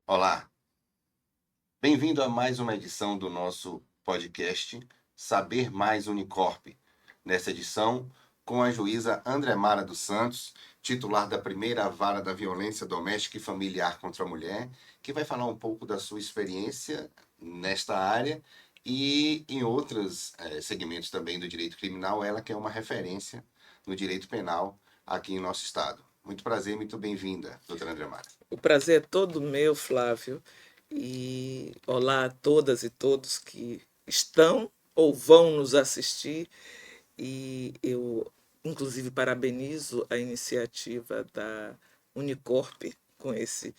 Olá, bem-vindo a mais uma edição do nosso podcast Saber Mais Unicorp. Nessa edição, com a juíza Andremara dos Santos, titular da primeira vara da violência doméstica e familiar contra a mulher, que vai falar um pouco da sua experiência nesta área e em outros segmentos também do direito criminal, ela que é uma referência no direito penal aqui em nosso estado. Muito prazer, muito bem-vinda, doutora Andremara. O prazer é todo meu, Flávio. E olá a todas e todos que estão ou vão nos assistir. E eu, inclusive, parabenizo a iniciativa da Unicorp com esse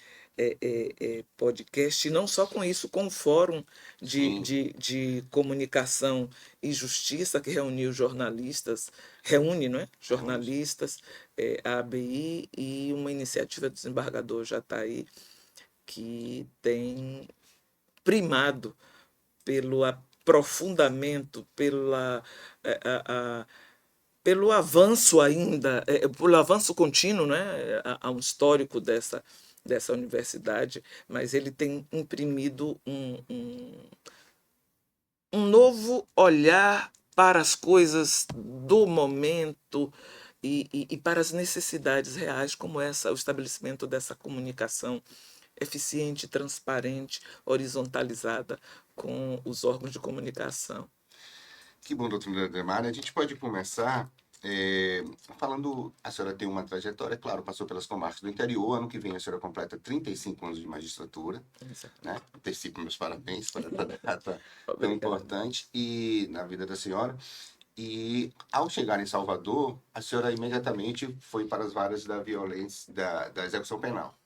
podcast, e não só com isso, com o Fórum Sim, de Comunicação e Justiça, que reuniu jornalistas, reúne, não é? reúne. Jornalistas, a ABI e uma iniciativa do desembargador Jataí, que tem primado pelo aprofundamento, pelo avanço ainda, pelo avanço contínuo, né? Há um histórico dessa universidade, mas ele tem imprimido um novo olhar para as coisas do momento e para as necessidades reais, como o estabelecimento dessa comunicação eficiente, transparente, horizontalizada com os órgãos de comunicação. Que bom, doutora Ademar. A gente pode começar falando. A senhora tem uma trajetória, claro, passou pelas comarcas do interior. Ano que vem a senhora completa 35 anos de magistratura, né? Antecipo meus parabéns para essa data tão Obrigada. importante e na vida da senhora. E ao chegar em Salvador, a senhora imediatamente foi para as varas da violência, da execução penal,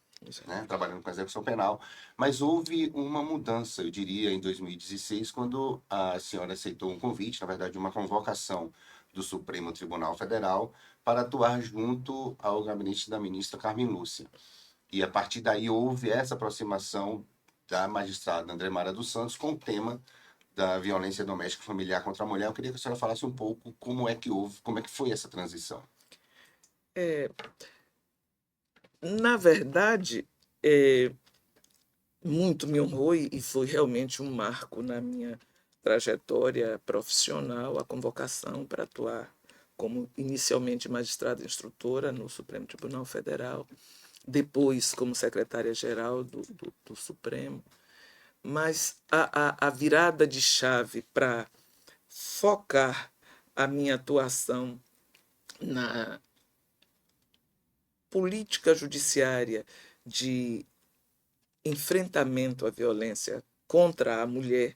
né, trabalhando com a execução penal, mas houve uma mudança, eu diria, em 2016, quando a senhora aceitou um convite, na verdade, uma convocação do Supremo Tribunal Federal para atuar junto ao gabinete da ministra Carmen Lúcia. E a partir daí houve essa aproximação da magistrada Andremara dos Santos com o tema da violência doméstica e familiar contra a mulher. Eu queria que a senhora falasse um pouco como é que houve, como é que foi essa transição. É, na verdade, é, muito me honrou e foi realmente um marco na minha trajetória profissional, a convocação para atuar como inicialmente magistrada instrutora no Supremo Tribunal Federal, depois como secretária-geral do Supremo. Mas a virada de chave para focar a minha atuação na política judiciária de enfrentamento à violência contra a mulher,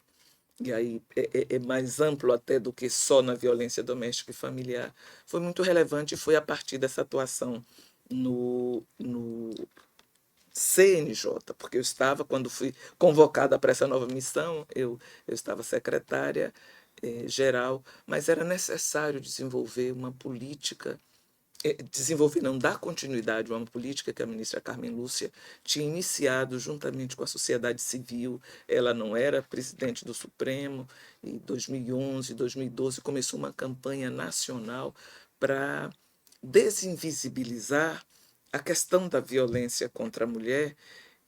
e aí é mais amplo até do que só na violência doméstica e familiar, foi muito relevante e foi a partir dessa atuação no CNJ, porque eu estava, quando fui convocada para essa nova missão, eu estava secretária geral, mas era necessário desenvolver uma política desenvolver, não, dar continuidade a uma política que a ministra Carmen Lúcia tinha iniciado juntamente com a sociedade civil. Ela não era presidente do Supremo, e em 2011, 2012 começou uma campanha nacional para desinvisibilizar a questão da violência contra a mulher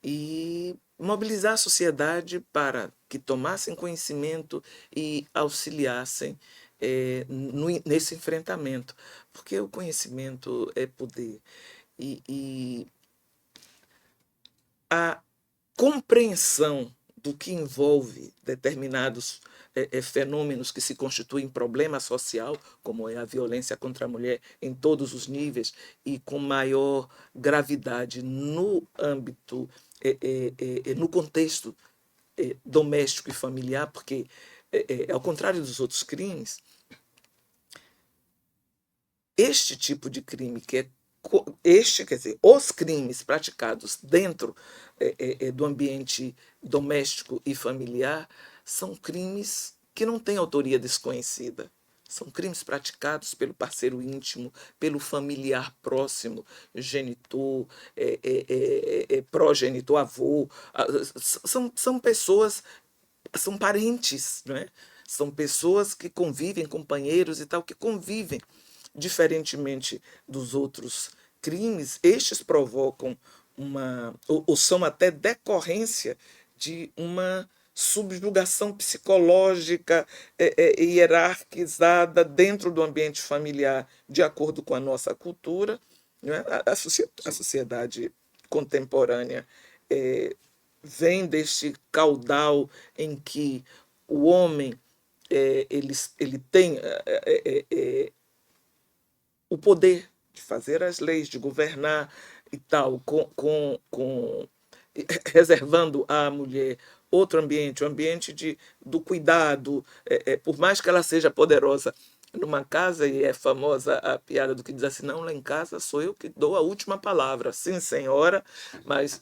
e mobilizar a sociedade para que tomassem conhecimento e auxiliassem nesse enfrentamento, porque o conhecimento é poder. E a compreensão do que envolve determinados fenômenos que se constituem problema social, como é a violência contra a mulher em todos os níveis e com maior gravidade no âmbito, no contexto doméstico e familiar, porque, ao contrário dos outros crimes, este tipo de crime, que é quer dizer, os crimes praticados dentro do ambiente doméstico e familiar, são crimes que não têm autoria desconhecida. São crimes praticados pelo parceiro íntimo, pelo familiar próximo, genitor, progenitor, avô. São pessoas, são parentes, não é? São pessoas que convivem, companheiros e tal, que convivem diferentemente dos outros crimes, estes provocam ou são até decorrência de uma subjugação psicológica hierarquizada dentro do ambiente familiar, de acordo com a nossa cultura, né? A sociedade contemporânea vem deste caudal em que o homem ele tem o poder de fazer as leis, de governar e tal, reservando à mulher outro ambiente, o ambiente do cuidado, por mais que ela seja poderosa numa casa, e é famosa a piada do que diz assim, não, lá em casa sou eu que dou a última palavra, sim senhora, mas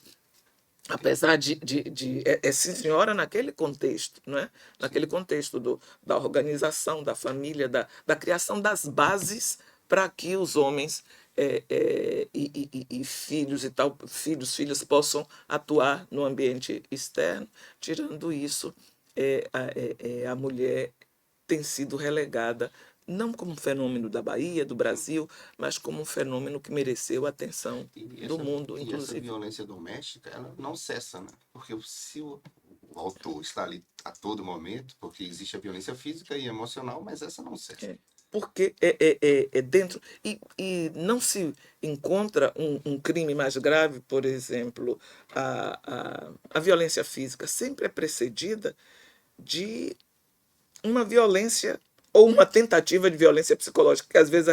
apesar sim senhora naquele contexto, não é? Naquele contexto da organização, da família, da criação das bases para que os homens e filhos e tal, filhas possam atuar no ambiente externo. Tirando isso, a mulher tem sido relegada não como um fenômeno da Bahia, do Brasil, mas como um fenômeno que mereceu a atenção do mundo, essa inclusive. violência doméstica, ela não cessa, né? Porque se o autor está ali a todo momento, porque existe a violência física e emocional, mas essa não cessa. Porque é dentro. E não se encontra um crime mais grave, por exemplo, a violência física sempre é precedida de uma violência ou uma tentativa de violência psicológica, porque às vezes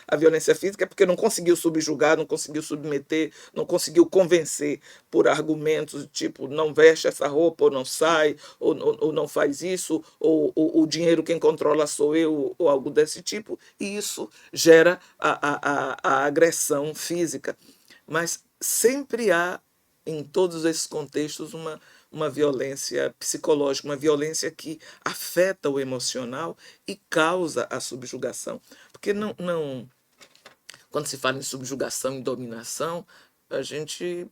a violência física é porque não conseguiu subjugar, não conseguiu submeter, não conseguiu convencer por argumentos tipo não veste essa roupa, ou não sai, ou não faz isso, ou o dinheiro quem controla sou eu, ou algo desse tipo, e isso gera a agressão física. Mas sempre há, em todos esses contextos, uma violência psicológica, uma violência que afeta o emocional e causa a subjugação. Porque quando se fala em subjugação e dominação, a gente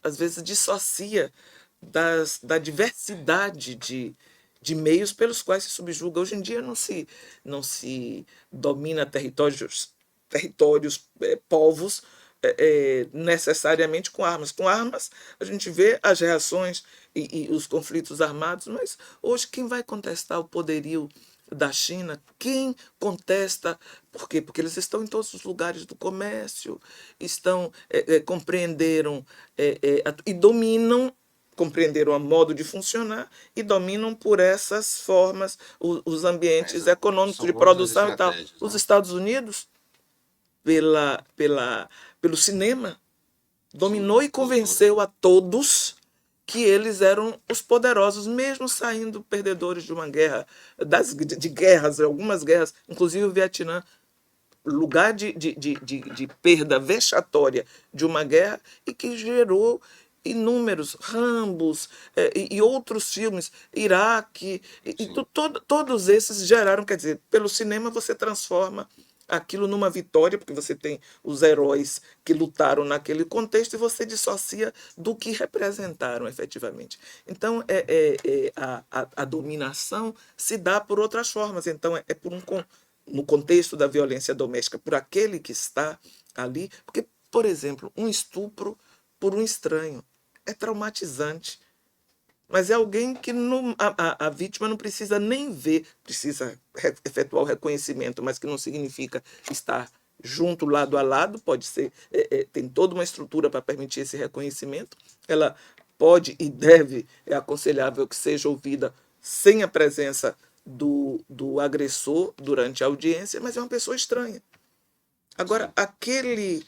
às vezes dissocia da diversidade de meios pelos quais se subjuga. Hoje em dia não se domina territórios povos, necessariamente com armas. Com armas, a gente vê as reações e os conflitos armados, mas hoje quem vai contestar o poderio da China? Quem contesta? Por quê? Porque eles estão em todos os lugares do comércio, compreenderam e dominam, compreenderam o modo de funcionar e dominam por essas formas os ambientes econômicos de produção e tal. Os Estados Unidos, pelo cinema, dominou e convenceu a todos que eles eram os poderosos, mesmo saindo perdedores de uma guerra, de guerras, algumas guerras, inclusive o Vietnã, lugar de perda vexatória de uma guerra e que gerou inúmeros Rambos e outros filmes, Iraque, todos esses geraram, quer dizer, pelo cinema você transforma aquilo numa vitória, porque você tem os heróis que lutaram naquele contexto e você dissocia do que representaram efetivamente. Então, a dominação se dá por outras formas. Então, no contexto da violência doméstica, por aquele que está ali. Porque, por exemplo, um estupro por um estranho é traumatizante. Mas é alguém que a vítima não precisa nem ver, precisa efetuar o reconhecimento, mas que não significa estar junto, lado a lado, pode ser, tem toda uma estrutura para permitir esse reconhecimento. Ela pode e deve, é aconselhável que seja ouvida sem a presença do agressor durante a audiência, mas é uma pessoa estranha. Agora, aquele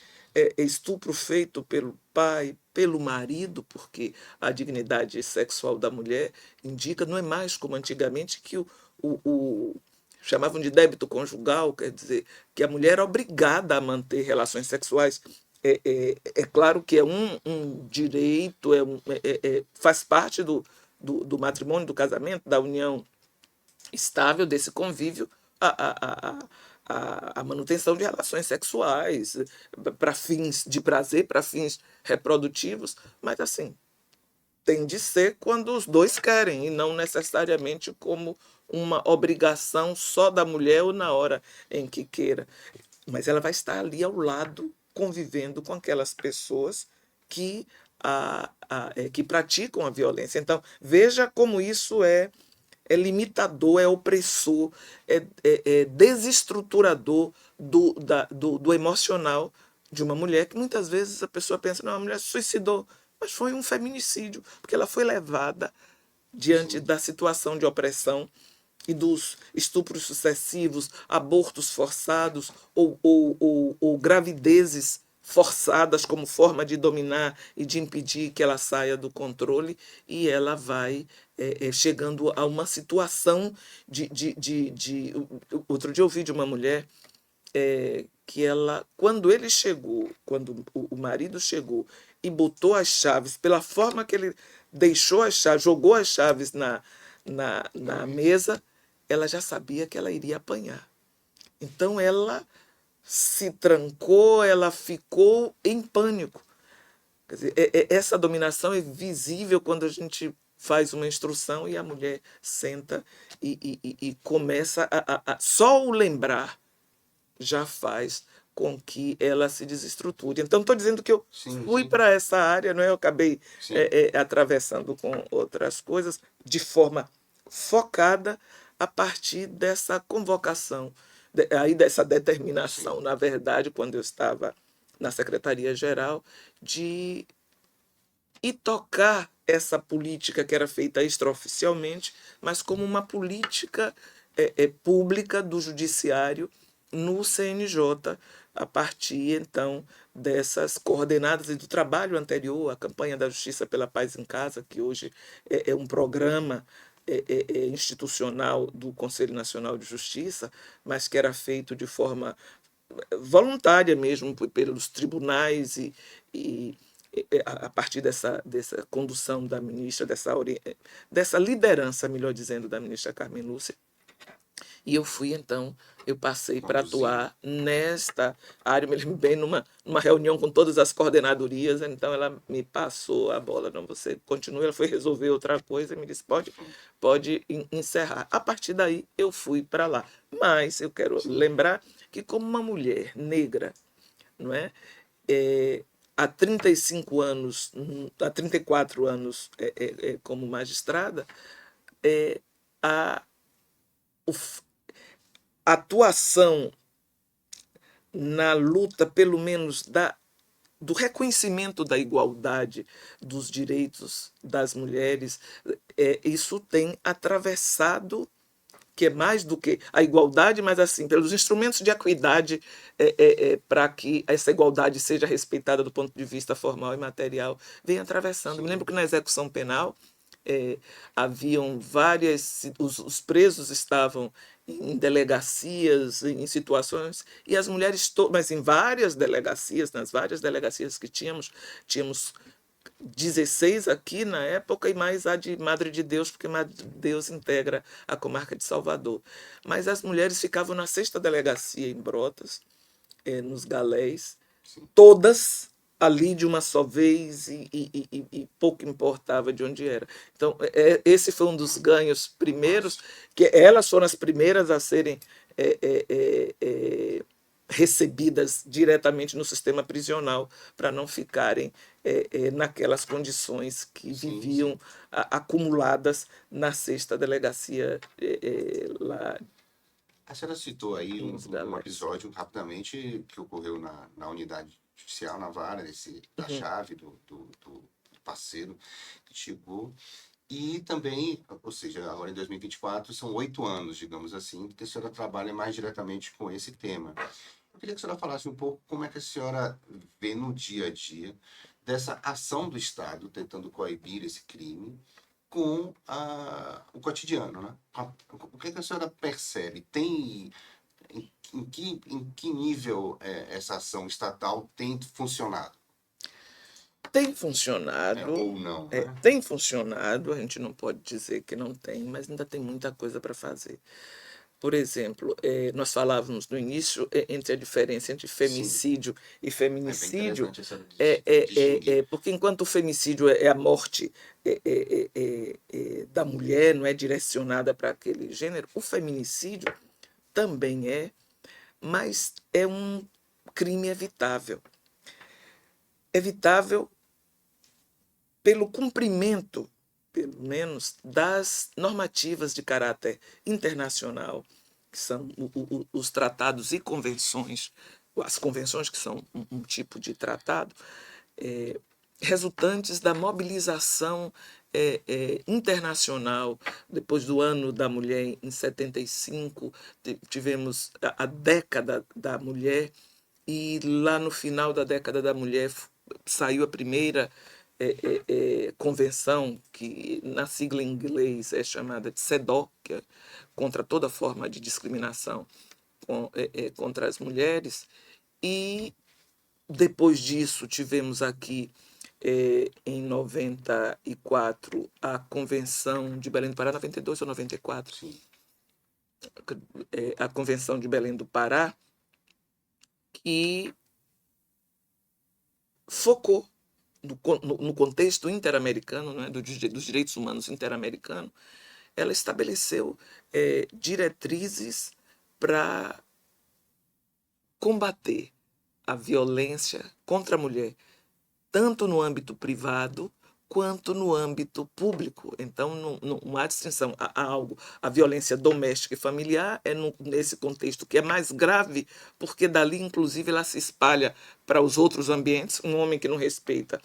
estupro feito pelo pai, pelo marido, porque a dignidade sexual da mulher indica, não é mais como antigamente, que o chamavam de débito conjugal, quer dizer, que a mulher é obrigada a manter relações sexuais. É claro que é um direito, faz parte do matrimônio, do casamento, da união estável, desse convívio, a manutenção de relações sexuais para fins de prazer, para fins reprodutivos, mas assim, tem de ser quando os dois querem e não necessariamente como uma obrigação só da mulher ou na hora em que queira. Mas ela vai estar ali ao lado, convivendo com aquelas pessoas que, que praticam a violência. Então, veja como isso é limitador, é opressor, é desestruturador do emocional de uma mulher, que muitas vezes a pessoa pensa, não, a mulher se suicidou, mas foi um feminicídio, porque ela foi levada diante Sim. da situação de opressão e dos estupros sucessivos, abortos forçados ou gravidezes forçadas como forma de dominar e de impedir que ela saia do controle, e ela vai chegando a uma situação de. Outro dia eu ouvi de uma mulher que ela, quando ele chegou, quando o marido chegou e botou as chaves, pela forma que ele deixou as chaves, jogou as chaves na mesa, ela já sabia que ela iria apanhar. Então ela se trancou, ela ficou em pânico. Quer dizer, essa dominação é visível quando a gente faz uma instrução e a mulher senta e começa só o lembrar já faz com que ela se desestruture. Então, estou dizendo que eu Sim, fui sim, para essa área, não é? Eu acabei sim. atravessando com outras coisas de forma focada a partir dessa convocação, aí dessa determinação, Sim. na verdade, quando eu estava na Secretaria-Geral, de ir tocar essa política que era feita extraoficialmente, mas como uma política pública do judiciário no CNJ, a partir, então, dessas coordenadas e do trabalho anterior, a campanha da Justiça pela Paz em Casa, que hoje é um programa institucional do Conselho Nacional de Justiça, mas que era feito de forma voluntária mesmo pelos tribunais e a partir dessa condução da ministra, dessa liderança, melhor dizendo, da ministra Carmen Lúcia. E eu fui, então, eu passei para Conduzir. atuar nesta área, me lembro bem, numa reunião com todas as coordenadorias, então ela me passou a bola, não, você continua, ela foi resolver outra coisa e me disse, pode encerrar. A partir daí, eu fui para lá. Mas eu quero Sim. lembrar que como uma mulher negra, não é? Há 35 anos, há 34 anos como magistrada, a, a atuação na luta, pelo menos, do reconhecimento da igualdade dos direitos das mulheres, isso tem atravessado, que é mais do que a igualdade, mas assim, pelos instrumentos de equidade, para que essa igualdade seja respeitada do ponto de vista formal e material, vem atravessando. Me lembro Sim. que na execução penal haviam várias, os presos estavam em delegacias, em situações, e as mulheres, mas em várias delegacias, nas várias delegacias que tínhamos 16 aqui na época e mais a de Madre de Deus, porque Madre de Deus integra a comarca de Salvador. Mas as mulheres ficavam na sexta delegacia em Brotas, nos galés, Sim. todas ali de uma só vez e pouco importava de onde era. Então, esse foi um dos ganhos primeiros, Nossa. que elas foram as primeiras a serem recebidas diretamente no sistema prisional, para não ficarem naquelas condições que Sim, viviam sim. acumuladas na sexta delegacia lá A senhora citou aí nos um galés. episódio rapidamente que ocorreu na unidade judicial, na vara, da Uhum. chave do parceiro que chegou. E também, ou seja, agora em 2024, são 8 anos, digamos assim, que a senhora trabalha mais diretamente com esse tema. Eu queria que a senhora falasse um pouco como é que a senhora vê no dia a dia dessa ação do Estado tentando coibir esse crime com o cotidiano, né? O que é que a senhora percebe? Em que nível essa ação estatal tem funcionado? Tem funcionado, Ou não, né? a gente não pode dizer que não tem, mas ainda tem muita coisa para fazer. por exemplo, nós falávamos no início entre a diferença entre Sim, femicídio e é bem feminicídio, interessante essa distinguir. porque enquanto o femicídio é a morte da mulher, não é direcionada para aquele gênero, o feminicídio também mas é um crime evitável. Evitável pelo cumprimento, pelo menos, das normativas de caráter internacional, que são os tratados e convenções, as convenções que são um tipo de tratado, resultantes da mobilização internacional. Depois do ano da mulher, em 75, tivemos a década da mulher, e lá no final da década da mulher saiu a primeira convenção, que na sigla em inglês é chamada de CEDAW, que é contra toda forma de discriminação contra as mulheres. E depois disso tivemos aqui em 94 a Convenção de Belém do Pará, 92 ou 94, Sim. A Convenção de Belém do Pará, que focou no contexto interamericano, né, dos direitos humanos interamericano. Ela estabeleceu diretrizes para combater a violência contra a mulher, tanto no âmbito privado quanto no âmbito público. Então, não há distinção. Há algo. A violência doméstica e familiar nesse contexto que é mais grave, porque dali, inclusive, ela se espalha para os outros ambientes. Um homem que não respeita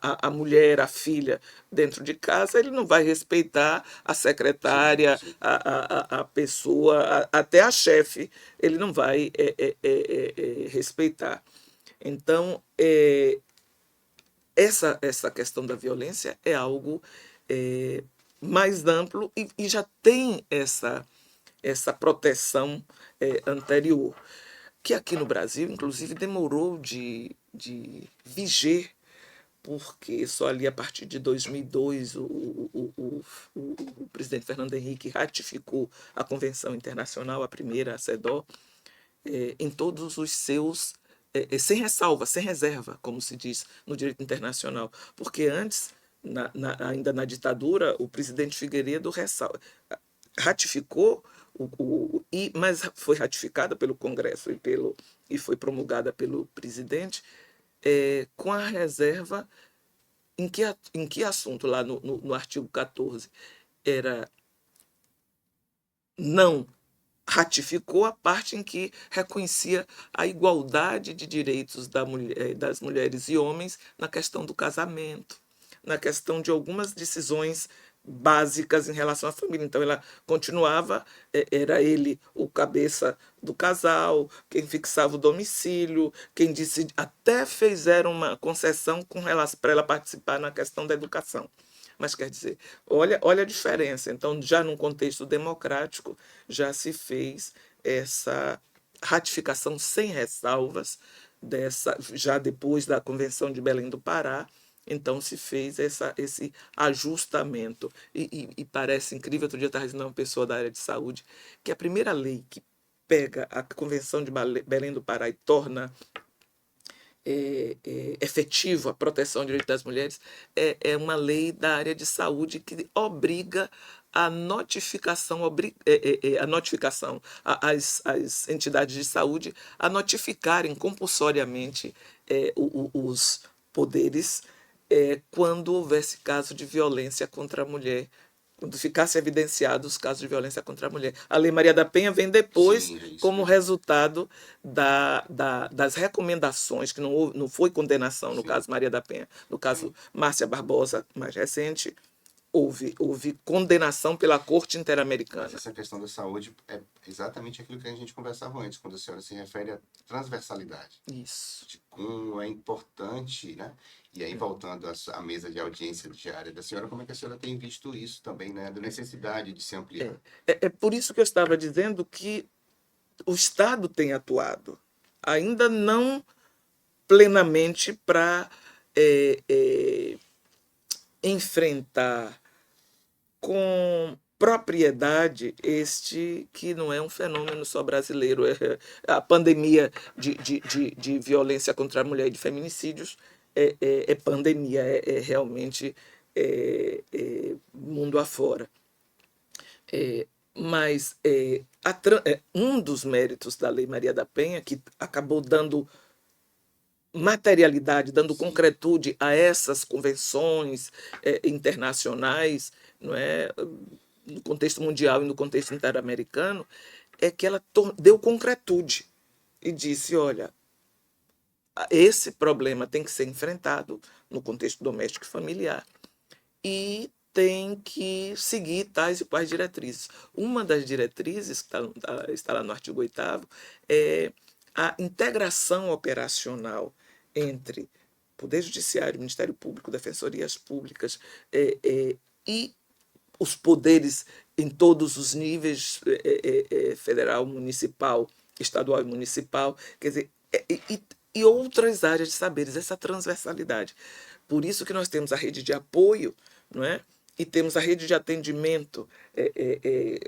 a mulher, a filha dentro de casa, ele não vai respeitar a secretária, Sim. a pessoa, até a chefe, ele não vai respeitar. Então, essa questão da violência é algo mais amplo e já tem essa proteção anterior, que aqui no Brasil, inclusive, demorou de viger, porque só ali a partir de 2002 o presidente Fernando Henrique ratificou a Convenção Internacional, a primeira, a CEDAW, em todos os seus, sem ressalva, sem reserva, como se diz no direito internacional. Porque antes, ainda na ditadura, o presidente Figueiredo ratificou, mas foi ratificada pelo Congresso e foi promulgada pelo presidente, com a reserva em que assunto, lá no artigo 14, era não ratificou a parte em que reconhecia a igualdade de direitos das mulheres e homens na questão do casamento, na questão de algumas decisões básicas em relação à família. Então, ela continuava, era ele o cabeça do casal, quem fixava o domicílio, quem disse, até fizeram uma concessão com relação para ela participar na questão da educação. Mas quer dizer, olha a diferença. Então, já num contexto democrático, já se fez essa ratificação sem ressalvas já depois da Convenção de Belém do Pará. Então se fez esse ajustamento. E parece incrível, outro dia eu estava dizendo a uma pessoa da área de saúde que a primeira lei que pega a Convenção de Belém do Pará e torna efetivo a proteção do direito das mulheres é uma lei da área de saúde que obriga a notificação, às entidades de saúde a notificarem compulsoriamente os poderes quando houvesse caso de violência contra a mulher, quando ficasse evidenciados os casos de violência contra a mulher. A Lei Maria da Penha vem depois, Sim, é isso como mesmo. resultado das recomendações, que não foi condenação no Sim. caso Maria da Penha, no caso Márcia Barbosa, mais recente, houve condenação pela Corte Interamericana. Mas essa questão da saúde é exatamente aquilo que a gente conversava antes, quando a senhora se refere à transversalidade. Isso. De como é importante, né? E aí, voltando à mesa de audiência diária da senhora, como é que a senhora tem visto isso também, né? Da necessidade de se ampliar? É por isso que eu estava dizendo que o Estado tem atuado, ainda não plenamente para enfrentar com propriedade este que não é um fenômeno só brasileiro. A pandemia de violência contra a mulher e de feminicídios é pandemia, realmente mundo afora. Mas um dos méritos da Lei Maria da Penha, que acabou dando materialidade, dando concretude a essas convenções internacionais, não é, no contexto mundial e no contexto interamericano, é que ela deu concretude e disse, olha, esse problema tem que ser enfrentado no contexto doméstico e familiar e tem que seguir tais e quais diretrizes. Uma das diretrizes, que está lá no artigo 8º, é a integração operacional entre Poder Judiciário, Ministério Público, Defensorias Públicas e os poderes em todos os níveis, federal, municipal, estadual e municipal, quer dizer, e outras áreas de saberes, essa transversalidade. Por isso que nós temos a rede de apoio, não é? E temos a rede de atendimento,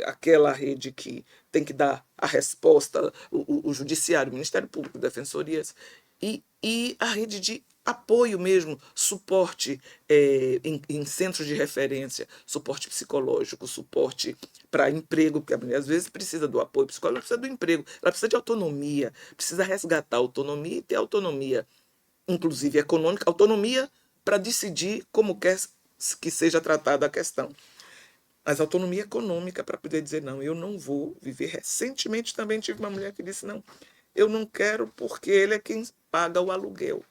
aquela rede que tem que dar a resposta, o Judiciário, o Ministério Público, Defensorias, e a rede de apoio mesmo, suporte em centros de referência, suporte psicológico, suporte para emprego, porque a mulher às vezes precisa do apoio psicológico, precisa do emprego, ela precisa de autonomia, precisa resgatar a autonomia e ter autonomia, inclusive econômica, autonomia para decidir como quer que seja tratada a questão. Mas autonomia econômica para poder dizer, não, eu não vou viver. Recentemente também tive uma mulher que disse, não, eu não quero porque ele é quem paga o aluguel.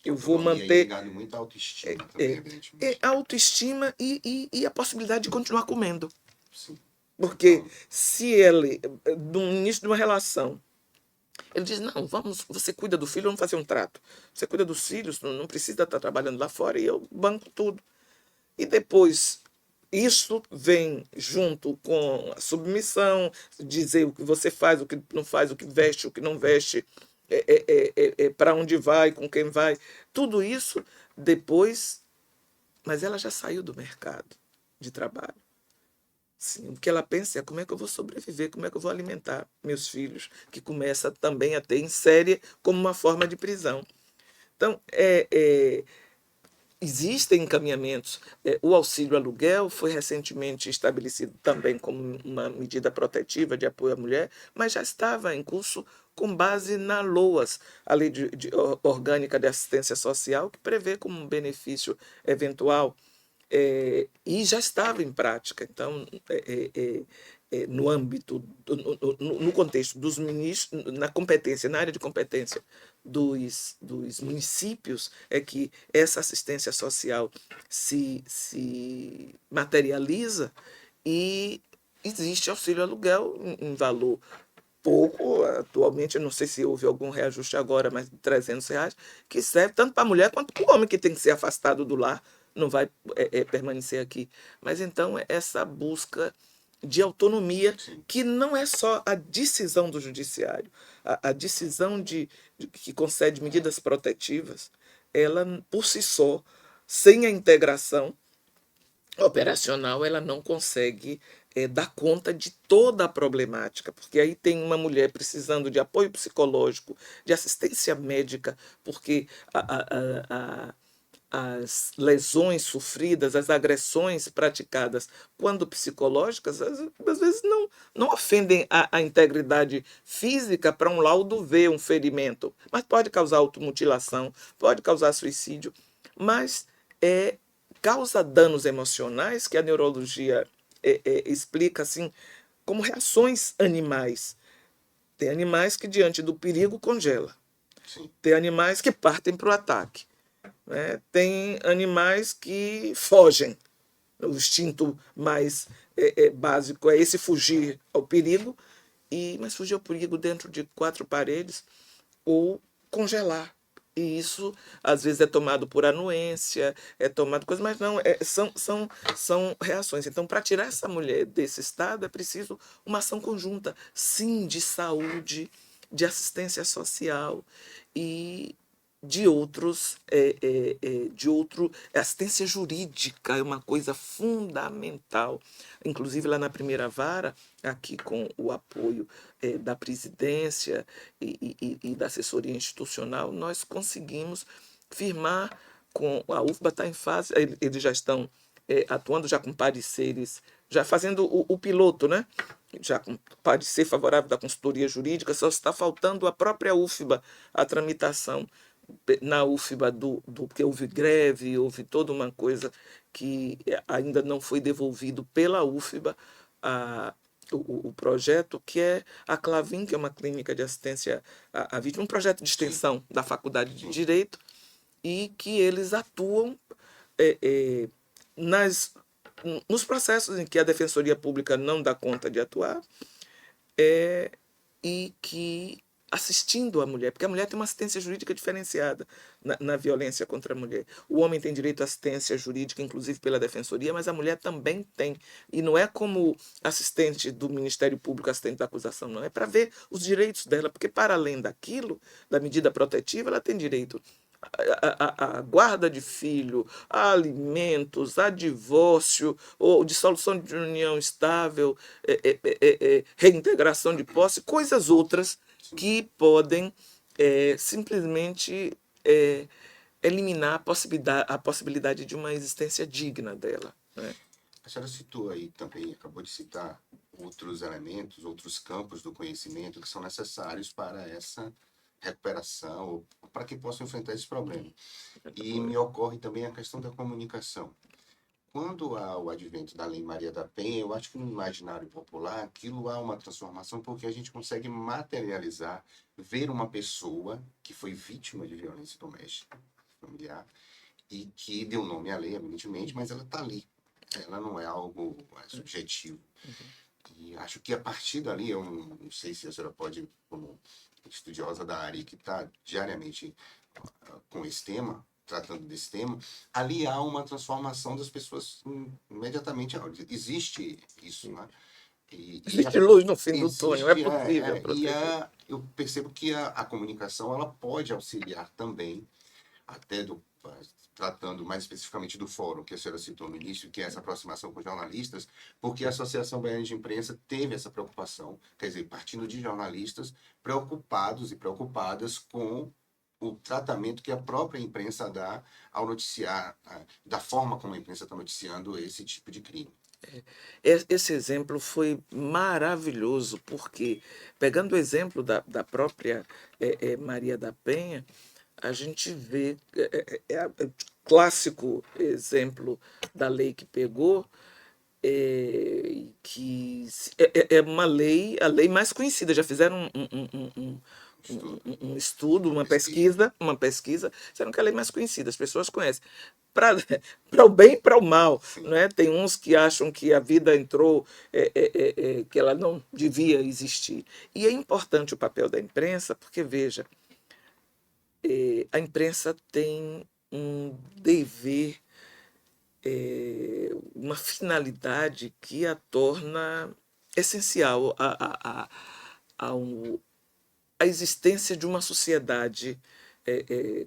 Eu vou manter. Ligado muito à autoestima também, a autoestima e a possibilidade de continuar comendo. Sim. Porque se ele, no início de uma relação, ele diz, não, você cuida do filho, vamos fazer um trato. Você cuida dos filhos, não precisa estar trabalhando lá fora e eu banco tudo. E depois, isso vem junto com a submissão, dizer o que você faz, o que não faz, o que veste, o que não veste, para onde vai, com quem vai. Tudo isso depois, mas ela já saiu do mercado de trabalho. Sim, o que ela pensa é como é que eu vou sobreviver, como é que eu vou alimentar meus filhos, que começa também a ter em série como uma forma de prisão. Então, existem encaminhamentos. O auxílio aluguel foi recentemente estabelecido também como uma medida protetiva de apoio à mulher, mas já estava em curso com base na LOAS, a Lei Orgânica de Assistência Social, que prevê como um benefício eventual, e já estava em prática. Então, no âmbito, no contexto dos ministros, na competência, na área de competência dos municípios, é que essa assistência social se materializa e existe auxílio aluguel em valor pouco, atualmente, eu não sei se houve algum reajuste agora, mas R$ 300, que serve tanto para a mulher quanto para o homem que tem que ser afastado do lar, não vai permanecer aqui. Mas então essa busca de autonomia, que não é só a decisão do judiciário, a decisão que concede medidas protetivas, ela por si só, sem a integração operacional, ela não consegue dar conta de toda a problemática, porque aí tem uma mulher precisando de apoio psicológico, de assistência médica, porque as lesões sofridas, as agressões praticadas, quando psicológicas, às vezes não ofendem a integridade física para um laudo ver um ferimento, mas pode causar automutilação, pode causar suicídio, mas causa danos emocionais que a neurologia explica assim como reações animais. Tem animais que diante do perigo congela. Sim. Tem animais que partem para o ataque. Né? Tem animais que fogem. O instinto mais básico é esse, fugir ao perigo, mas fugir ao perigo dentro de 4 paredes ou congelar. E isso, às vezes, é tomado por anuência, é tomado coisa, mas não, são reações. Então, para tirar essa mulher desse estado, é preciso uma ação conjunta, sim, de saúde, de assistência social. E de outros, assistência jurídica é uma coisa fundamental. Inclusive lá na primeira vara, aqui com o apoio da presidência e da assessoria institucional, nós conseguimos firmar com a UFBA está em fase, eles já estão atuando já com pareceres, já fazendo o piloto, né? Já com parecer favorável da consultoria jurídica, só está faltando a própria UFBA, a tramitação na UFBA porque houve greve, houve toda uma coisa que ainda não foi devolvido pela UFBA o projeto, que é a Clavin, que é uma clínica de assistência à vítima, um projeto de extensão da Faculdade de Direito, e que eles atuam nas, nos processos em que a Defensoria Pública não dá conta de atuar, e que assistindo a mulher, porque a mulher tem uma assistência jurídica diferenciada na violência contra a mulher. O homem tem direito à assistência jurídica, inclusive pela defensoria, mas a mulher também tem. E não é como assistente do Ministério Público, assistente da acusação, não. É para ver os direitos dela, porque para além daquilo, da medida protetiva, ela tem direito a guarda de filho, a alimentos, a divórcio, ou dissolução de união estável, reintegração de posse, coisas outras que podem simplesmente eliminar a possibilidade de uma existência digna dela, né? A senhora citou aí também, acabou de citar outros elementos, outros campos do conhecimento que são necessários para essa recuperação, ou para que possam enfrentar esse problema. E me ocorre também a questão da comunicação. Quando há o advento da Lei Maria da Penha, eu acho que no imaginário popular aquilo há uma transformação porque a gente consegue materializar, ver uma pessoa que foi vítima de violência doméstica, familiar, e que deu nome à lei, evidentemente, mas ela está ali. Ela não é algo subjetivo. E acho que a partir dali, eu não sei se a senhora pode, como estudiosa da área que está diariamente com esse tema, tratando desse tema, ali há uma transformação das pessoas imediatamente. Existe isso, né? Existe luz no fim do túnel, é existe, possível proteger. eu percebo que a comunicação ela pode auxiliar também, até tratando mais especificamente do fórum que a senhora citou no início, que é essa aproximação com jornalistas, porque a Associação Baiana de Imprensa teve essa preocupação, quer dizer, partindo de jornalistas preocupados e preocupadas com o tratamento que a própria imprensa dá ao noticiar, da forma como a imprensa está noticiando esse tipo de crime. Esse exemplo foi maravilhoso, porque, pegando o exemplo da própria Maria da Penha, a gente vê o clássico exemplo da lei que pegou, que é uma lei, a lei mais conhecida. Já fizeram um estudo, uma pesquisa, disseram que é a lei mais conhecida, as pessoas conhecem. Para o bem e para o mal, né? Tem uns que acham que a vida entrou, que ela não devia existir. E é importante o papel da imprensa, porque, veja, a imprensa tem um dever, uma finalidade que a torna essencial à existência de uma sociedade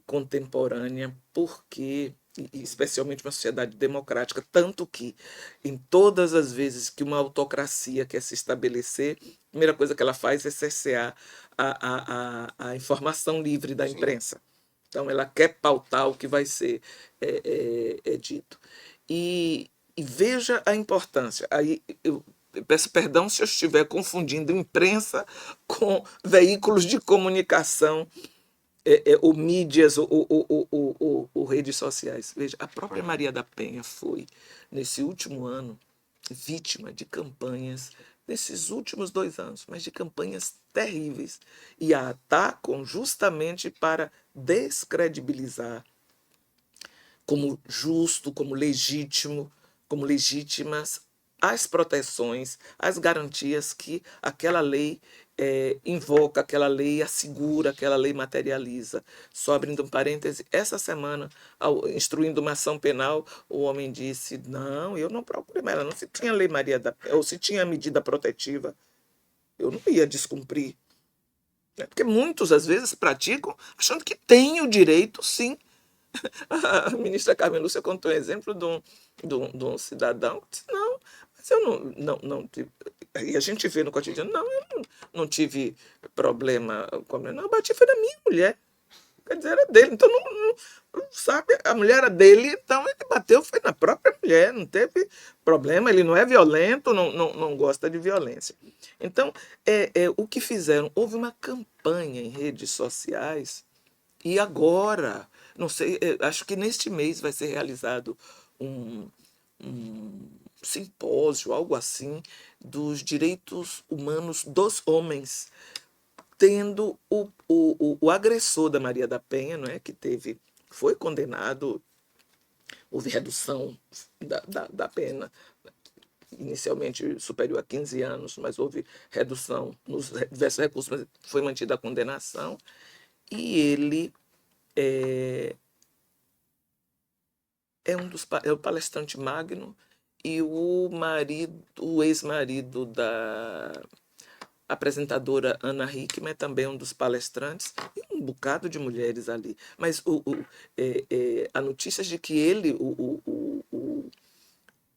contemporânea, porque, e especialmente uma sociedade democrática, tanto que em todas as vezes que uma autocracia quer se estabelecer, a primeira coisa que ela faz é cercear a informação livre da imprensa. Então, ela quer pautar o que vai ser dito. E veja a importância. Aí eu peço perdão se eu estiver confundindo imprensa com veículos de comunicação, ou mídias, ou redes sociais. Veja, a própria Maria da Penha foi, nesse último ano, vítima de campanhas, nesses últimos 2 anos, mas de campanhas terríveis, e a atacam justamente para descredibilizar como justo, como legítimo, como legítimas as proteções, as garantias que aquela lei invoca, aquela lei assegura, aquela lei materializa. Só abrindo um parêntese, essa semana, instruindo uma ação penal, o homem disse: não, eu não procurei, mas ela não se tinha lei Maria da Penha, ou se tinha medida protetiva, eu não ia descumprir. né? Porque muitos, às vezes, praticam achando que têm o direito, sim. A ministra Carmen Lúcia contou um exemplo de um cidadão que disse, não, mas eu não tive. E a gente vê no cotidiano, não, eu não tive problema com a mulher, não, eu bati foi na minha mulher. Quer dizer, era dele. Então, sabe, a mulher era dele, então ele bateu, foi na própria mulher, não teve problema, ele não é violento, não gosta de violência. Então, o que fizeram? Houve uma campanha em redes sociais, e agora, não sei, acho que neste mês vai ser realizado um, um simpósio, algo assim, dos direitos humanos dos homens, tendo o agressor da Maria da Penha, não é, que foi condenado, houve redução da pena, inicialmente superior a 15 anos, mas houve redução nos diversos recursos, mas foi mantida a condenação, e ele é, é o palestrante magno, e o ex-marido da apresentadora Ana Hickman é também um dos palestrantes, e um bocado de mulheres ali. Mas a notícia de que ele,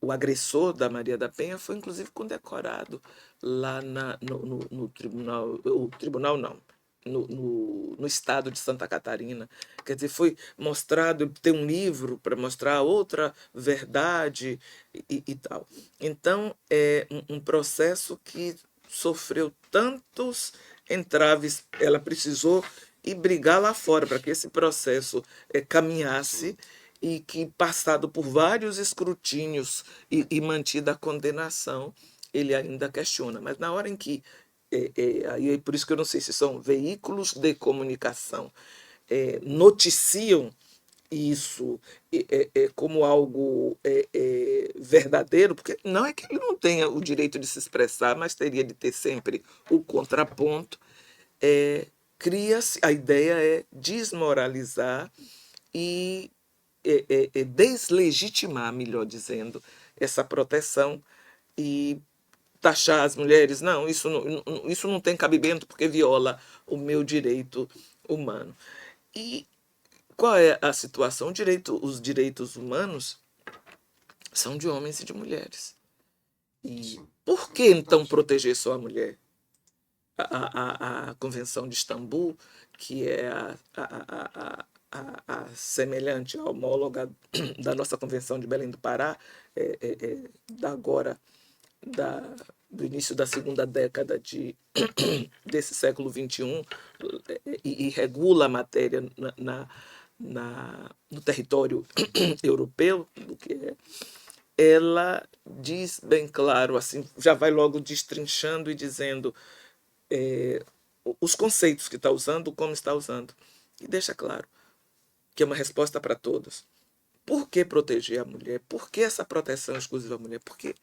o agressor da Maria da Penha, foi inclusive condecorado lá no tribunal, o tribunal não, no estado de Santa Catarina. Quer dizer, foi mostrado, tem um livro para mostrar outra verdade e tal. Então, é um processo que sofreu tantos entraves, ela precisou ir brigar lá fora para que esse processo caminhasse, e que, passado por vários escrutínios e mantida a condenação, ele ainda questiona. Mas na hora em que, aí é por isso que eu não sei se são veículos de comunicação, noticiam isso como algo verdadeiro, porque não é que ele não tenha o direito de se expressar, mas teria de ter sempre o contraponto. Cria-se, a ideia é desmoralizar e deslegitimar, melhor dizendo, essa proteção, e taxar as mulheres, não, isso não tem cabimento porque viola o meu direito humano. E qual é a situação? Os direitos humanos são de homens e de mulheres. E Sim, por que então importante. proteger só a mulher? A Convenção de Istambul, que é a semelhante, a homóloga da nossa Convenção de Belém do Pará, da agora, do início da segunda década desse século XXI, e regula a matéria no território europeu, do que ela diz bem claro, assim, já vai logo destrinchando e dizendo os conceitos que está usando, como está usando. E deixa claro que é uma resposta para todos. Por que proteger a mulher? Por que essa proteção exclusiva à mulher? Porque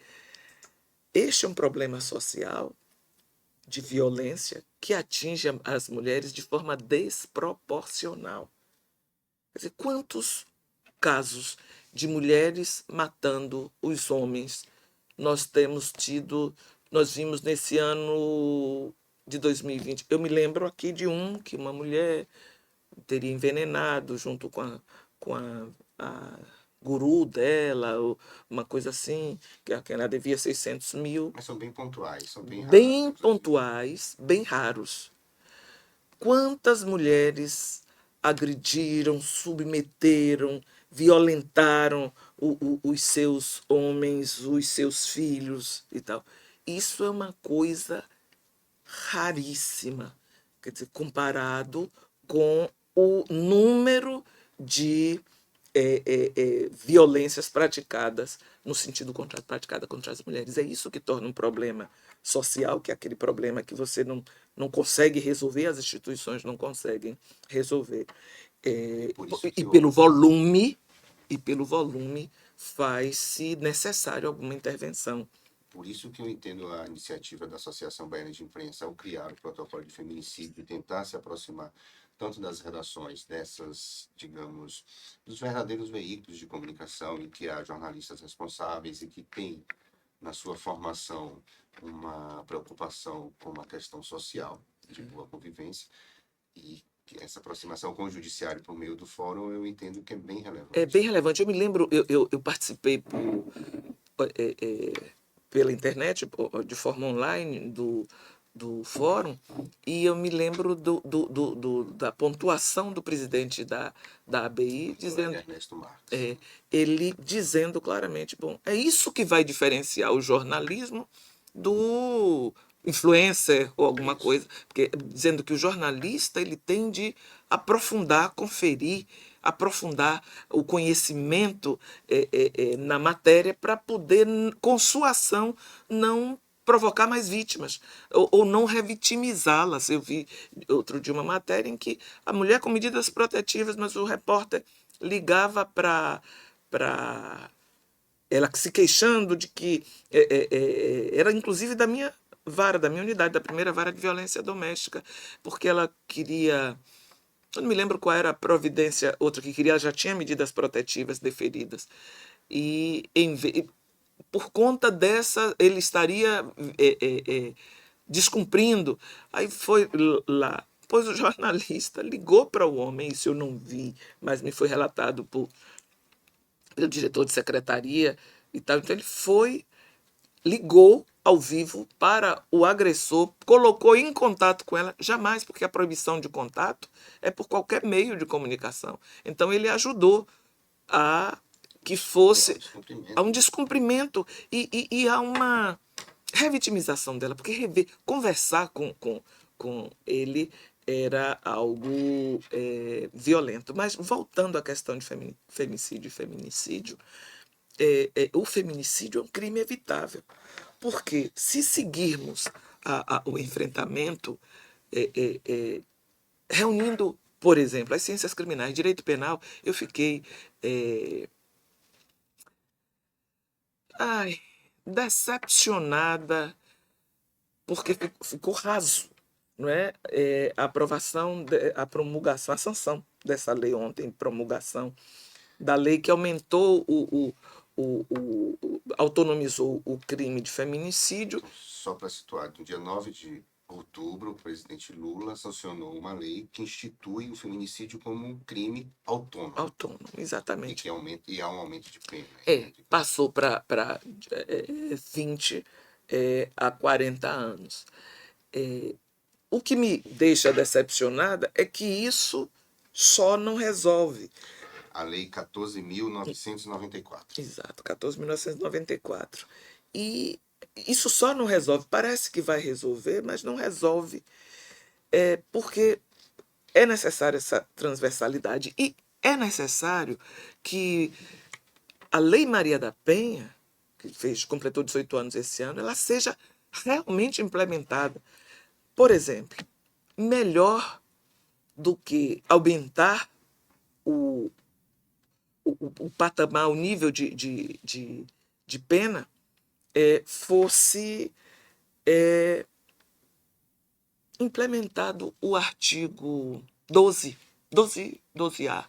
este é um problema social de violência que atinge as mulheres de forma desproporcional. Quer dizer, quantos casos de mulheres matando os homens nós temos tido, nós vimos nesse ano de 2020? Eu me lembro aqui de que uma mulher teria envenenado junto com a guru dela, ou uma coisa assim, que ela devia 600 mil, Mas são bem pontuais, são bem raros, bem inclusive. pontuais, bem raros. Quantas mulheres agrediram, submeteram, violentaram os seus homens, os seus filhos e tal? Isso é uma coisa raríssima, quer dizer, comparado com o número de violências praticadas no sentido praticada contra as mulheres. É isso que torna um problema social, que é aquele problema que você não consegue resolver, as instituições não conseguem resolver. Por isso E que pelo o, volume, faz-se necessário alguma intervenção. Por isso que eu entendo a iniciativa da Associação Baiana de Imprensa ao criar o protocolo de feminicídio e tentar se aproximar tanto das redações dessas, digamos, dos verdadeiros veículos de comunicação em que há jornalistas responsáveis e que têm na sua formação uma preocupação com uma questão social. de boa convivência. E que essa aproximação com o judiciário por meio do fórum, eu entendo que é bem relevante. É bem relevante. Eu me lembro, eu participei pela internet, de forma online, do fórum, e eu me lembro da pontuação do presidente da ABI, dizendo, Ernesto Marques. ele dizendo claramente, bom, é isso que vai diferenciar o jornalismo do influencer ou alguma coisa, porque dizendo que o jornalista ele tem de aprofundar, conferir, aprofundar o conhecimento na matéria para poder, com sua ação, não provocar mais vítimas ou não revitimizá-las. Eu vi outro dia uma matéria em que a mulher com medidas protetivas, mas o repórter ligava para ela se queixando de que era inclusive da minha vara, da minha unidade, da primeira vara de violência doméstica, porque ela queria, eu não me lembro qual era a providência, outra que queria, ela já tinha medidas protetivas deferidas, e por conta dessa ele estaria descumprindo. Aí foi lá, pois o jornalista ligou para o homem, isso eu não vi, mas me foi relatado pelo diretor de secretaria e tal. Então ele ligou ao vivo para o agressor, colocou em contato com ela, jamais, porque a proibição de contato é por qualquer meio de comunicação. Então ele ajudou a que fosse a um descumprimento e a uma revitimização dela, porque conversar com ele era algo violento. Mas voltando à questão de femicídio e feminicídio, o feminicídio é um crime evitável, porque se seguirmos o enfrentamento reunindo, por exemplo, as ciências criminais, direito penal, eu fiquei decepcionada, porque ficou raso, não é? A aprovação, a promulgação, a sanção dessa lei ontem, promulgação da lei que aumentou autonomizou o crime de feminicídio. Só para situar, no dia 9 de outubro, o presidente Lula sancionou uma lei que institui o feminicídio como um crime autônomo. Autônomo, exatamente. E há um aumento de pena. Passou para 20 a 40 anos. O que me deixa decepcionada é que isso só não resolve. A Lei 14.994. Exato, 14.994. E isso só não resolve. Parece que vai resolver, mas não resolve. Porque é necessária essa transversalidade. E é necessário que a Lei Maria da Penha, que completou 18 anos esse ano, ela seja realmente implementada. Por exemplo, melhor do que aumentar o patamar, o nível de pena, fosse implementado o artigo 12A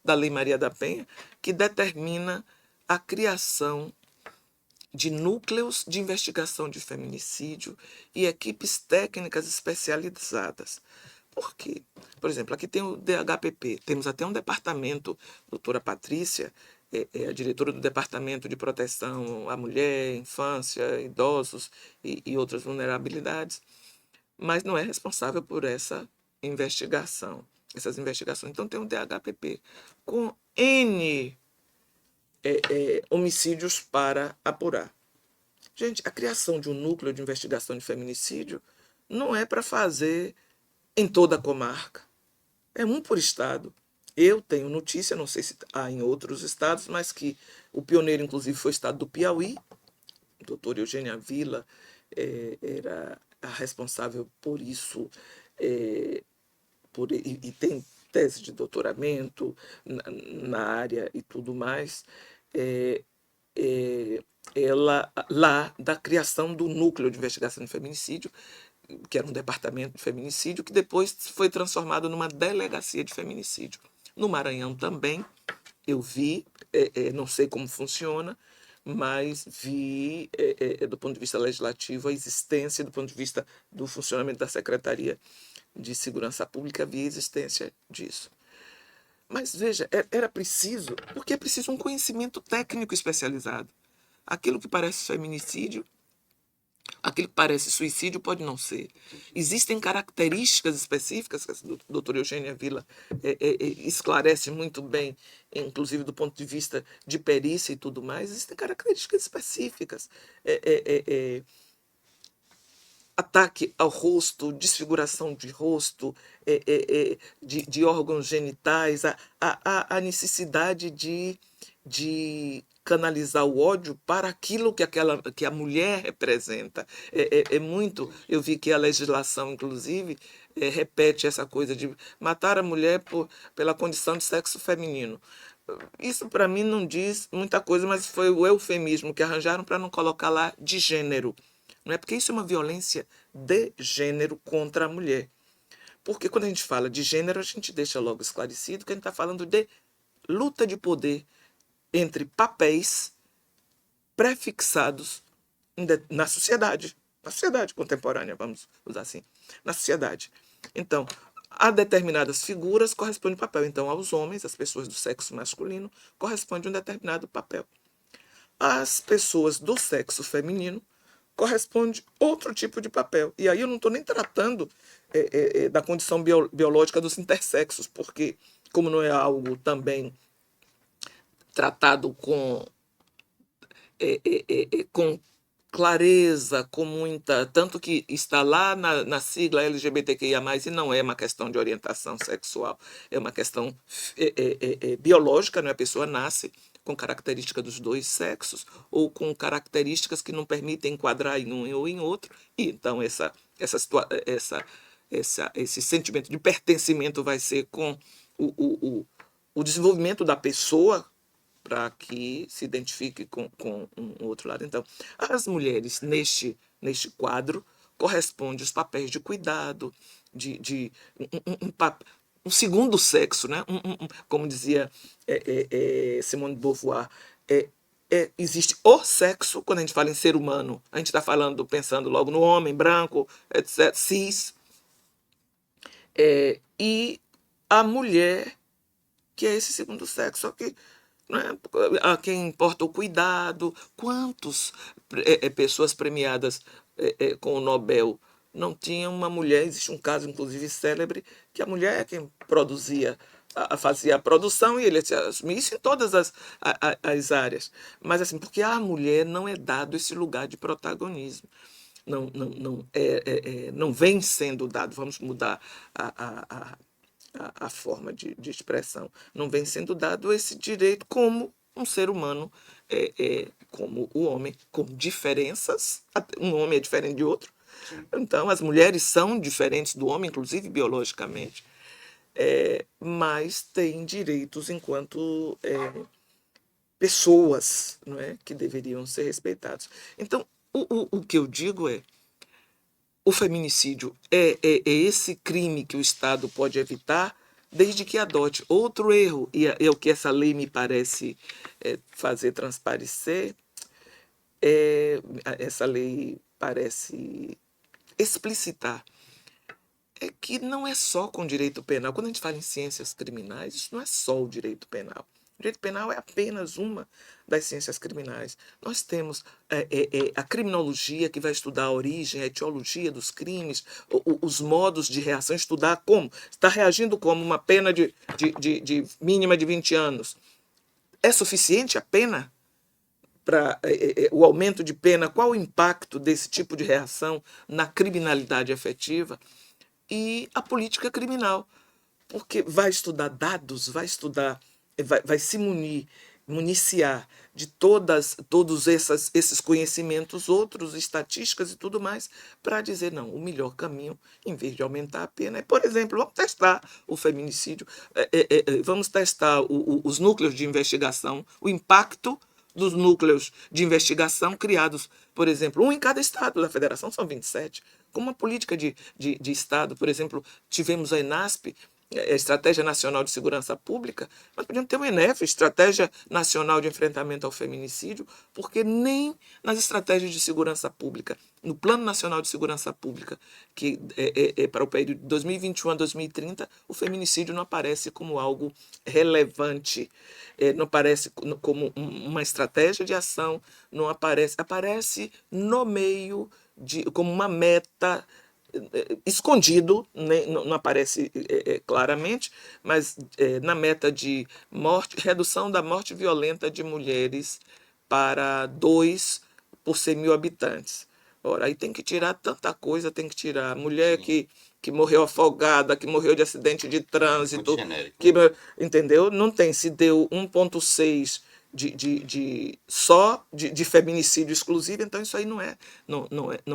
da Lei Maria da Penha, que determina a criação de núcleos de investigação de feminicídio e equipes técnicas especializadas. Por quê? Por exemplo, aqui tem o DHPP, temos até um departamento, doutora Patrícia, a diretora do Departamento de Proteção à Mulher, Infância, Idosos e outras vulnerabilidades, mas não é responsável por essas investigações. Então tem o DHPP com N homicídios para apurar. Gente, a criação de um núcleo de investigação de feminicídio não é para fazer em toda a comarca. É um por estado. Eu tenho notícia, não sei se há em outros estados, mas que o pioneiro, inclusive, foi o estado do Piauí. A doutora Eugênia Vila era a responsável por isso, e tem tese de doutoramento na área e tudo mais. Ela, lá, da criação do núcleo de investigação de feminicídio, que era um departamento de feminicídio, que depois foi transformado numa delegacia de feminicídio. No Maranhão também, eu vi, não sei como funciona, mas vi, do ponto de vista legislativo, a existência, do ponto de vista do funcionamento da Secretaria de segurança pública via existência disso. Mas veja, era preciso, porque é preciso um conhecimento técnico especializado. Aquilo que parece feminicídio, aquilo que parece suicídio pode não ser. Existem características específicas que a doutora Eugênia Villa esclarece muito bem, inclusive do ponto de vista de perícia e tudo mais, existem características específicas. Ataque ao rosto, desfiguração de rosto, de órgãos genitais, a necessidade de canalizar o ódio para aquilo que a mulher representa. Muito. Eu vi que a legislação, inclusive, repete essa coisa de matar a mulher pela condição de sexo feminino. Isso, para mim, não diz muita coisa, mas foi o eufemismo que arranjaram para não colocar lá de gênero. Não é porque isso é uma violência de gênero contra a mulher. Porque quando a gente fala de gênero, a gente deixa logo esclarecido que a gente está falando de luta de poder entre papéis prefixados na sociedade contemporânea, vamos usar assim, na sociedade. Então, a determinadas figuras corresponde um papel. Então, aos homens, as pessoas do sexo masculino, corresponde um determinado papel. Às pessoas do sexo feminino, corresponde outro tipo de papel. E aí eu não estou nem tratando da condição biológica dos intersexos, porque, como não é algo também tratado com clareza, com muita... Tanto que está lá na sigla LGBTQIA+, e não é uma questão de orientação sexual, é uma questão biológica, não é? A pessoa nasce com característica dos dois sexos, ou com características que não permitem enquadrar em um ou em outro, e então esse sentimento de pertencimento vai ser com o desenvolvimento da pessoa, para que se identifique com um outro lado. Então, as mulheres neste quadro correspondem aos papéis de cuidado, de um segundo sexo, né? Como dizia Simone de Beauvoir, existe o sexo, quando a gente fala em ser humano, a gente está pensando logo no homem branco, etc., cis, e a mulher, que é esse segundo sexo, só que a quem importa o cuidado. Quantas pessoas premiadas com o Nobel não tinham uma mulher? Existe um caso, inclusive, célebre, que a mulher é quem fazia a produção, e ele assumia isso em todas as áreas. Mas assim, porque a mulher não é dado esse lugar de protagonismo. Não vem sendo dado. Vamos mudar a forma de expressão. Não vem sendo dado esse direito como um ser humano, como o homem, com diferenças. Um homem é diferente de outro. Então, as mulheres são diferentes do homem, inclusive biologicamente, mas têm direitos enquanto pessoas, não é? Que deveriam ser respeitados. Então, o que eu digo o feminicídio é esse crime que o Estado pode evitar desde que adote outro erro, e é o que essa lei me parece fazer transparecer. Essa lei parece explicitar que não é só com direito penal. Quando a gente fala em ciências criminais, isso não é só o direito penal. O direito penal é apenas uma das ciências criminais. Nós temos a criminologia, que vai estudar a origem, a etiologia dos crimes, os modos de reação, estudar como. Está reagindo como uma pena de mínima de 20 anos. É suficiente a pena para o aumento de pena? Qual o impacto desse tipo de reação na criminalidade efetiva? E a política criminal, porque vai estudar dados, vai se municiar de todos esses conhecimentos, outros, estatísticas e tudo mais, para dizer, não, o melhor caminho, em vez de aumentar a pena, por exemplo, vamos testar o feminicídio, vamos testar os núcleos de investigação, o impacto dos núcleos de investigação criados, por exemplo, um em cada estado da federação, são 27. Com uma política de Estado, por exemplo, tivemos a ENASP, Estratégia Nacional de Segurança Pública, nós podíamos ter o ENEF, Estratégia Nacional de Enfrentamento ao Feminicídio, porque nem nas estratégias de segurança pública, no Plano Nacional de Segurança Pública, que é para o período de 2021 a 2030, o feminicídio não aparece como algo relevante, não aparece como uma estratégia de ação, não aparece, aparece no meio, como uma meta escondido, né, não aparece claramente, mas na meta de morte, redução da morte violenta de mulheres para 2 por 100 mil habitantes. Ora, aí tem que tirar tanta coisa, tem que tirar mulher Sim. que morreu afogada, que morreu de acidente de Muito trânsito, genérico. que, entendeu? Não tem, se deu 1,6 só de feminicídio exclusivo, então isso aí não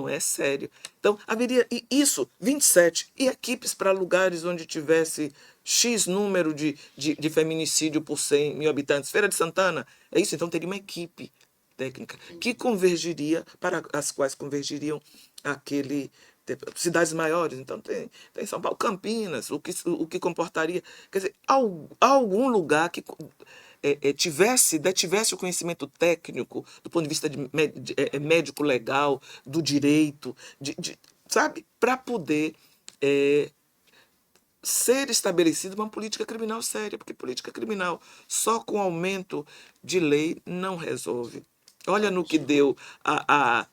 é sério. Então, haveria isso, 27, e equipes para lugares onde tivesse X número de feminicídio por 100 mil habitantes. Feira de Santana, é isso, então teria uma equipe técnica que convergiria, para as quais convergiriam aquele cidades maiores, então tem São Paulo, Campinas, o que comportaria, quer dizer, algum lugar que tivesse o conhecimento técnico do ponto de vista médico legal, do direito, sabe, para poder ser estabelecida uma política criminal séria, porque política criminal só com aumento de lei não resolve. Olha no que deu a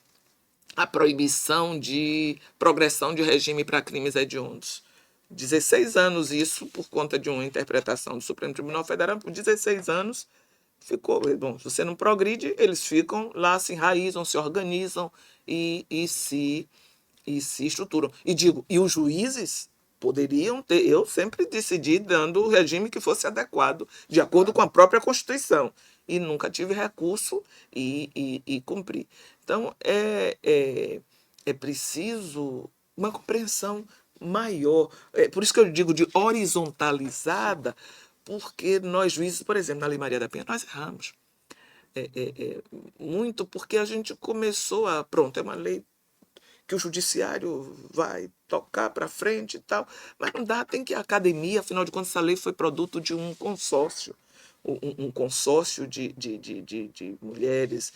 proibição de progressão de regime para crimes hediondos. 16 anos isso, por conta de uma interpretação do Supremo Tribunal Federal, por 16 anos ficou. Bom, se você não progride, eles ficam lá, se enraizam, se organizam e se estruturam. E os juízes poderiam ter, eu sempre decidi dando o regime que fosse adequado, de acordo com a própria Constituição. E nunca tive recurso e cumpri. Então, é preciso uma compreensão maior. Por isso que eu digo de horizontalizada, porque nós juízes, por exemplo, na Lei Maria da Penha, nós erramos. Muito porque a gente começou a. Pronto, é uma lei que o judiciário vai tocar para frente e tal, mas não dá, tem que a academia, afinal de contas, essa lei foi produto de um consórcio, um consórcio de mulheres,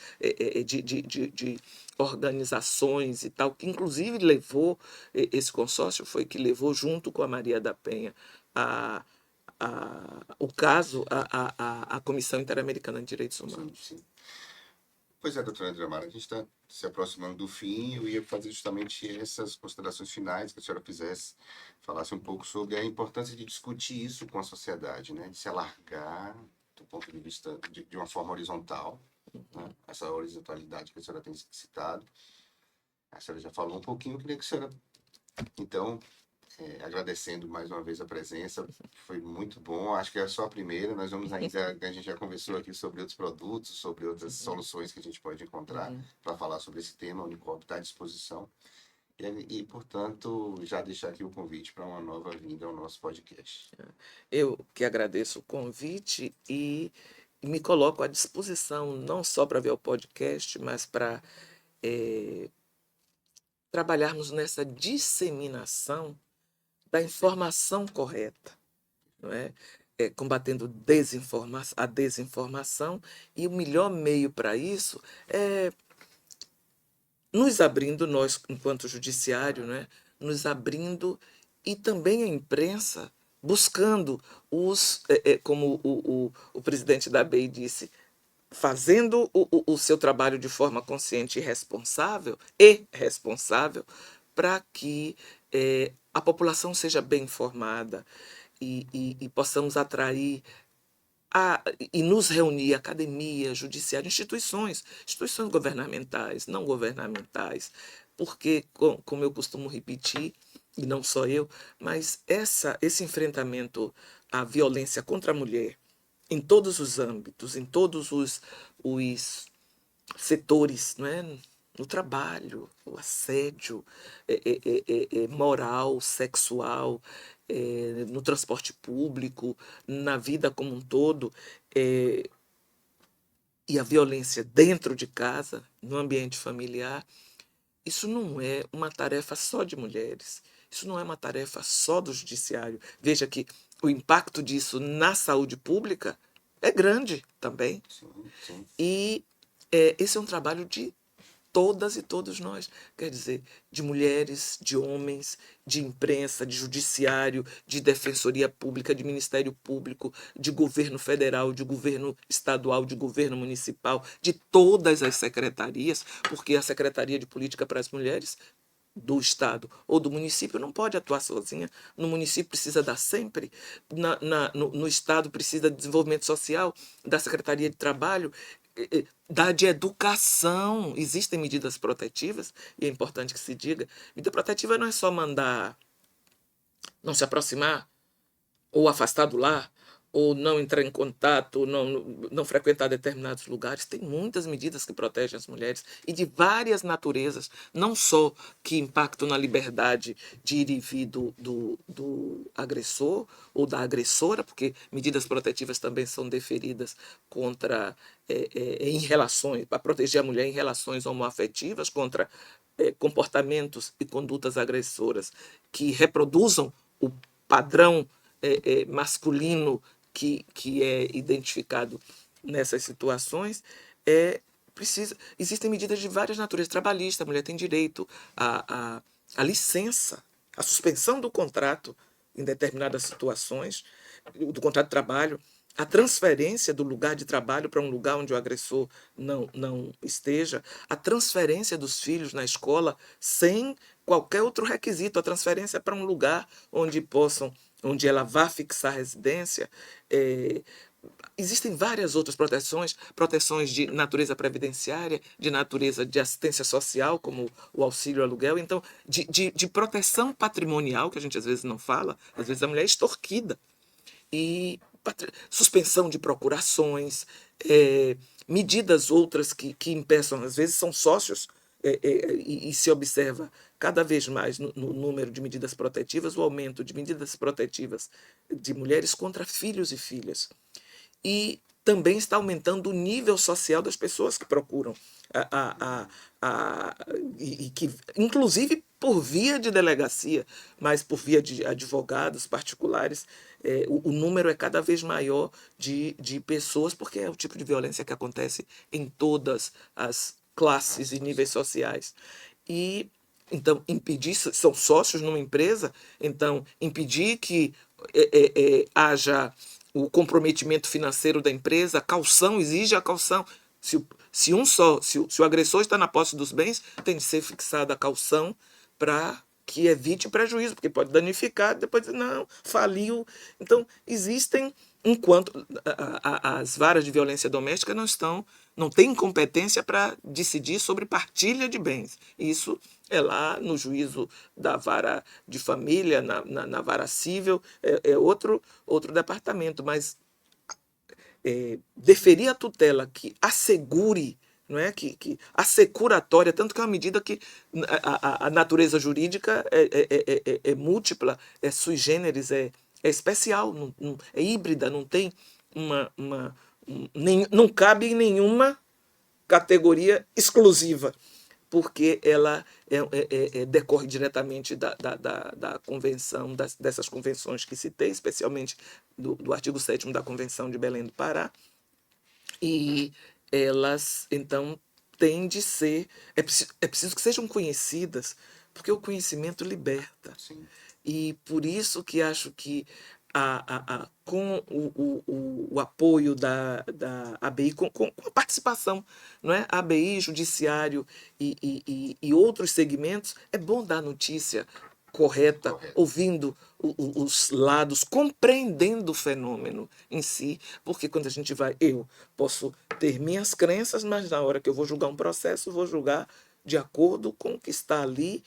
de organizações e tal, que inclusive levou, esse consórcio foi que levou, junto com a Maria da Penha, o caso à Comissão Interamericana de Direitos Humanos. Sim. Pois é, doutora André Mara, a gente está se aproximando do fim. Eu ia fazer justamente essas considerações finais que a senhora fizesse, falasse um pouco sobre a importância de discutir isso com a sociedade, né? De se alargar do ponto de vista de uma forma horizontal, né? Essa horizontalidade que a senhora tem citado. A senhora já falou um pouquinho, eu queria que a senhora, então, agradecendo mais uma vez a presença, foi muito bom. Acho que é só a primeira. Nós vamos ainda, a gente já conversou aqui sobre outros produtos, sobre outras soluções que a gente pode encontrar para falar sobre esse tema. A Unicoop está à disposição. Portanto, já deixar aqui o convite para uma nova vinda ao nosso podcast. Eu que agradeço o convite e me coloco à disposição, não só para ver o podcast, mas para trabalharmos nessa disseminação da informação correta, não é? Combatendo a desinformação, e o melhor meio para isso é nos abrindo, nós, enquanto judiciário, né, nos abrindo, e também a imprensa, buscando como o presidente da ABEI disse, fazendo o seu trabalho de forma consciente e responsável, para que a população seja bem informada e possamos atrair e nos reunir, academia, judiciário, instituições governamentais, não governamentais, porque, como eu costumo repetir, e não só eu, mas esse enfrentamento à violência contra a mulher, em todos os âmbitos, em todos os setores, não é? No trabalho, o assédio moral, sexual, no transporte público, na vida como um todo, e a violência dentro de casa, no ambiente familiar, isso não é uma tarefa só de mulheres. Isso não é uma tarefa só do judiciário. Veja que o impacto disso na saúde pública é grande também. Sim, sim. E esse é um trabalho de todas e todos nós. Quer dizer, de mulheres, de homens, de imprensa, de judiciário, de defensoria pública, de ministério público, de governo federal, de governo estadual, de governo municipal, de todas as secretarias, porque a Secretaria de Política para as Mulheres do Estado ou do município não pode atuar sozinha. No município precisa dar sempre, no Estado precisa de desenvolvimento social, da Secretaria de Trabalho, da de educação. Existem medidas protetivas, e é importante que se diga, medida protetiva não é só mandar não se aproximar, ou afastar do lar, ou não entrar em contato, ou não frequentar determinados lugares. Tem muitas medidas que protegem as mulheres e de várias naturezas, não só que impactam na liberdade de ir e vir do agressor ou da agressora, porque medidas protetivas também são deferidas contra em relações, para proteger a mulher em relações homoafetivas, contra comportamentos e condutas agressoras que reproduzam o padrão masculino que é identificado nessas situações. Existem medidas de várias naturezas. Trabalhista, a mulher tem direito à licença, à suspensão do contrato em determinadas situações, do contrato de trabalho, a transferência do lugar de trabalho para um lugar onde o agressor não esteja, a transferência dos filhos na escola sem qualquer outro requisito, a transferência para um lugar onde ela vá fixar residência. Existem várias outras proteções de natureza previdenciária, de natureza de assistência social, como o auxílio aluguel, então, de proteção patrimonial, que a gente às vezes não fala, às vezes a mulher é extorquida, e suspensão de procurações, medidas outras que impeçam, às vezes são sócios, e se observa cada vez mais no número de medidas protetivas, o aumento de medidas protetivas de mulheres contra filhos e filhas. E também está aumentando o nível social das pessoas que procuram, e que, inclusive por via de delegacia, mas por via de advogados particulares, o número é cada vez maior de pessoas, porque é o tipo de violência que acontece em todas as classes e níveis sociais. E então impedir, são sócios numa empresa, então impedir que haja o comprometimento financeiro da empresa, a caução, exige a caução. Se o agressor está na posse dos bens, tem de ser fixada a caução para que evite prejuízo, porque pode danificar, depois dizer, não, faliu. Então, existem, enquanto as varas de violência doméstica não têm competência para decidir sobre partilha de bens. Isso é lá no juízo da vara de família, na vara civil, é outro departamento, mas deferir a tutela que assegure, não é? Que assecuratória, tanto que é uma medida que a natureza jurídica é múltipla, é sui generis, é especial, é híbrida, não tem não cabe em nenhuma categoria exclusiva, porque ela decorre diretamente da convenção, dessas convenções que citei, especialmente do artigo 7º da Convenção de Belém do Pará, e elas, então, têm de ser... É preciso que sejam conhecidas, porque o conhecimento liberta. Sim. E por isso que acho que com o apoio da ABI, com a participação, não é? ABI, Judiciário e outros segmentos, é bom dar notícia correta, ouvindo os lados, compreendendo o fenômeno em si, porque quando a gente eu posso ter minhas crenças, mas na hora que eu vou julgar um processo, vou julgar de acordo com o que está ali,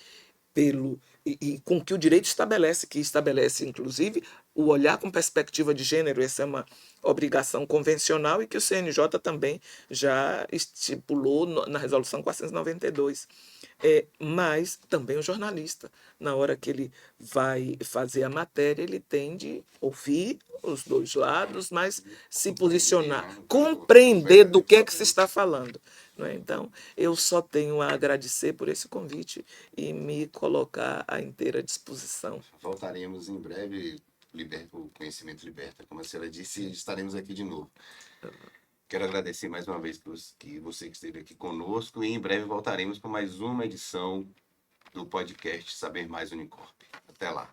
e com o que o direito estabelece, que estabelece, inclusive, o olhar com perspectiva de gênero, essa é uma obrigação convencional e que o CNJ também já estipulou na Resolução 492. Mas também o jornalista, na hora que ele vai fazer a matéria, ele tem de ouvir os dois lados, mas se posicionar, compreender do que é que se está falando. Não é? Então, eu só tenho a agradecer por esse convite e me colocar à inteira disposição. Voltaremos em breve, o Conhecimento Liberta, como a senhora disse, e estaremos aqui de novo. Quero agradecer mais uma vez que você que esteve aqui conosco e em breve voltaremos para mais uma edição do podcast Saber Mais Unicorp. Até lá.